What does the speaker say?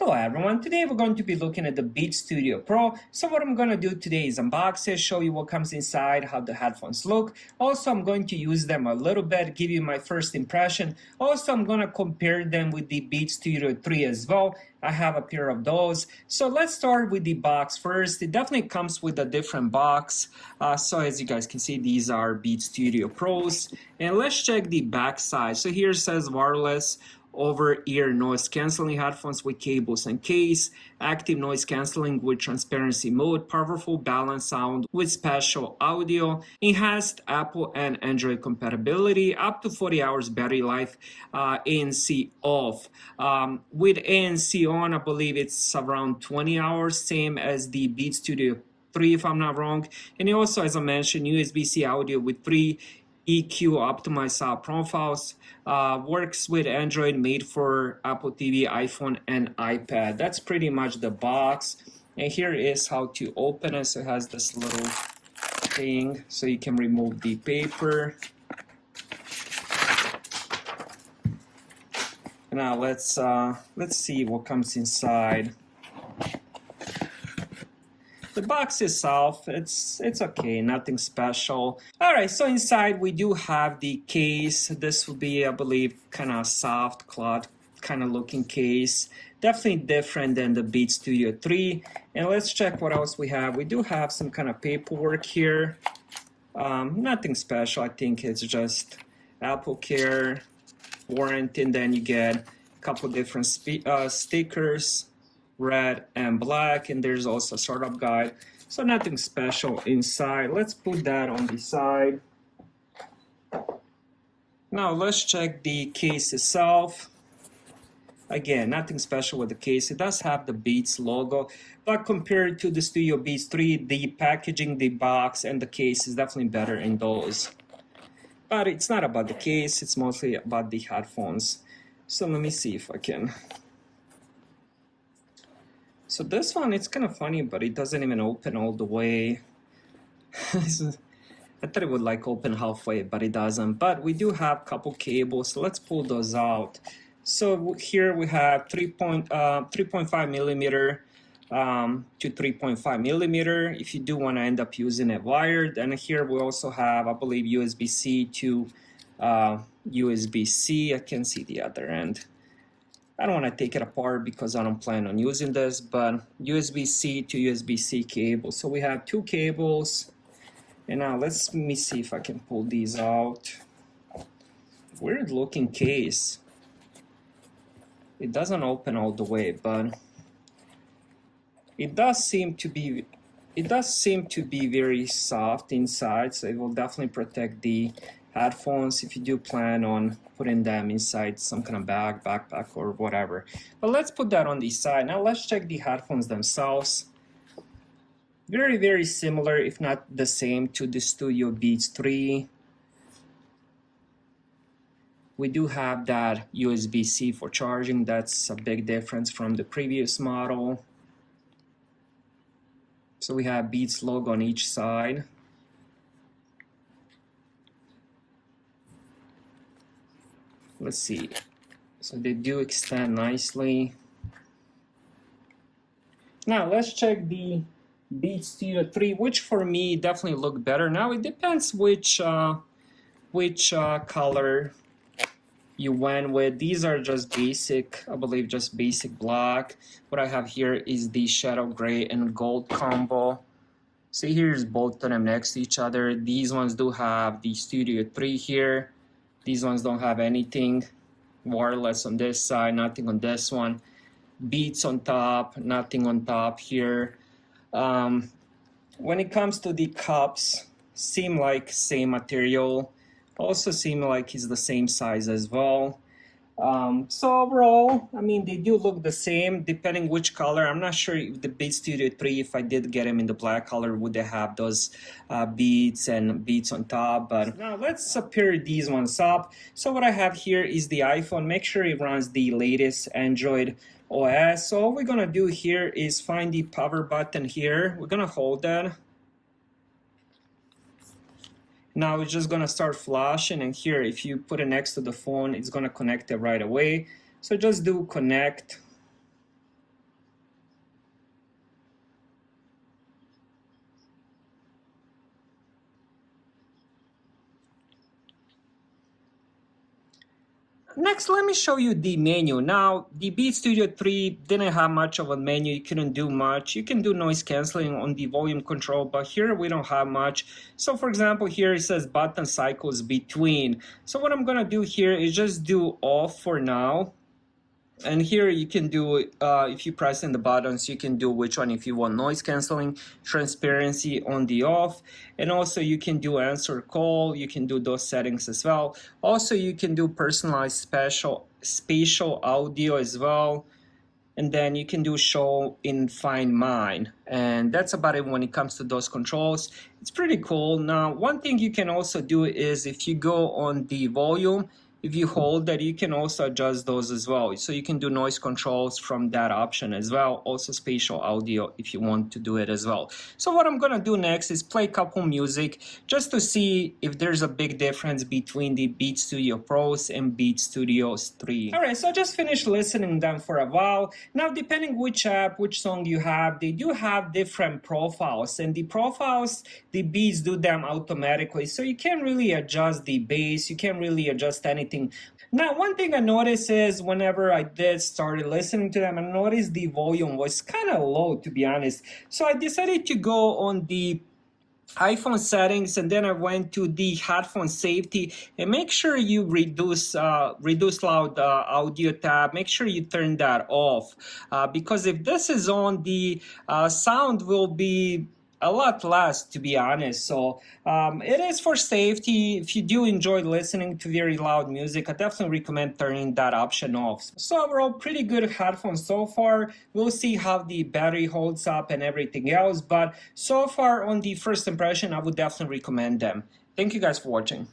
Hello everyone, today we're going to be looking at the Beats Studio Pro. So what I'm going to do today is unbox it, show you what comes inside, how the headphones look. Also, I'm going to use them a little bit, give you my first impression. Also, I'm going to compare them with the Beats Studio 3 as well. I have a pair of those. So let's start with the box first. It definitely comes with a different box. So as you guys can see, these are Beats Studio Pros. And let's check the back side. So here it says wireless over-ear noise cancelling headphones with cables and case, active noise cancelling with transparency mode, powerful balance sound with spatial audio, enhanced Apple and Android compatibility, up to 40 hours battery life, ANC off. With ANC on, I believe it's around 20 hours, same as the Beats Studio 3 if I'm not wrong. And it also, as I mentioned, USB-C audio with 3 EQ optimized sound profiles, works with Android, made for Apple TV, iPhone, and iPad. That's pretty much the box. And here is how to open it. So it has this little thing so you can remove the paper. Now let's see what comes inside. The box itself, it's okay, nothing special. All right, so inside we do have the case. This will be, I believe, kind of soft cloth kind of looking case. Definitely different than the Beats Studio 3. And let's check what else we have. We do have some kind of paperwork here. Nothing special. I think it's just Apple Care, warranty, and then you get a couple different stickers. Red and black, and there's also a startup guide, so nothing special inside. Let's put that on the side. Now let's check the case itself. Again, nothing special with the case. It does have the Beats logo, but compared to the Studio Beats 3, the packaging, the box, and the case is definitely better in those. But it's not about the case, it's mostly about the headphones. So let me see if I can. So this one, it's kind of funny, but it doesn't even open all the way. I thought it would like open halfway, but it doesn't. But we do have a couple cables, so let's pull those out. So here we have 3.5 millimeter to 3.5 millimeter. If you do want to end up using it wired, and here we also have, I believe, USB-C to USB-C. I can see the other end. I don't want to take it apart because I don't plan on using this, but USB-C to USB-C cable. So we have two cables. And now let me see if I can pull these out. Weird looking case. It doesn't open all the way, but it does seem to be very soft inside, so it will definitely protect the headphones if you do plan on putting them inside some kind of bag, backpack, or whatever. But let's put that on the side. Now let's check the headphones themselves. Very, very similar, if not the same, to the Studio Beats 3. We do have that USB-C for charging. That's a big difference from the previous model. So we have Beats logo on each side. Let's see. So they do extend nicely. Now let's check the Beats Studio 3, which for me definitely look better. Now it depends which color you went with. These are just basic, I believe, just basic black. What I have here is the shadow gray and gold combo. See, here's both of them next to each other. These ones do have the Studio 3 here. These ones don't have anything. Wireless on this side, nothing on this one. Beats on top, nothing on top here. When it comes to the cups, seem like same material. Also seem like it's the same size as well. So overall, I mean, they do look the same depending which color. I'm not sure if the Beats Studio 3, if I did get them in the black color, would they have those beats and beats on top. But now let's pair these ones up. So what I have here is the iPhone. Make sure it runs the latest Android OS. So all we're gonna do here is find the power button here. We're gonna hold that. Now it's just gonna start flashing, and here if you put it next to the phone, it's gonna connect it right away. So just do connect. Next, let me show you the menu. Now, the Beat Studio 3 didn't have much of a menu. You couldn't do much. You can do noise canceling on the volume control, but here we don't have much. So for example, here it says button cycles between. So what I'm gonna do here is just do off for now. And here you can do, if you press in the buttons, you can do which one if you want noise canceling, transparency on the off, and also you can do answer call, you can do those settings as well. Also you can do personalized spatial audio as well, and then you can do show in Find Mine, and that's about it when it comes to those controls. It's pretty cool. Now one thing you can also do is if you go on the volume, if you hold that, you can also adjust those as well. So you can do noise controls from that option as well. Also spatial audio if you want to do it as well. So what I'm gonna do next is play a couple music just to see if there's a big difference between the Beat Studio Pros and Beat Studios 3. All right, so I just finished listening them for a while. Now, depending which app, which song you have, they do have different profiles, and the profiles, the beats do them automatically. So you can't really adjust the bass, you can't really adjust anything. Now, one thing I noticed is whenever I started listening to them, I noticed the volume was kind of low, to be honest. So I decided to go on the iPhone settings, and then I went to the headphone safety, and make sure you reduce loud audio tab. Make sure you turn that off, because if this is on, the sound will be a lot less, to be honest. So it is for safety. If you do enjoy listening to very loud music, I definitely recommend turning that option off. So overall, pretty good headphones so far. We'll see how the battery holds up and everything else, but so far on the first impression, I would definitely recommend them. Thank you guys for watching.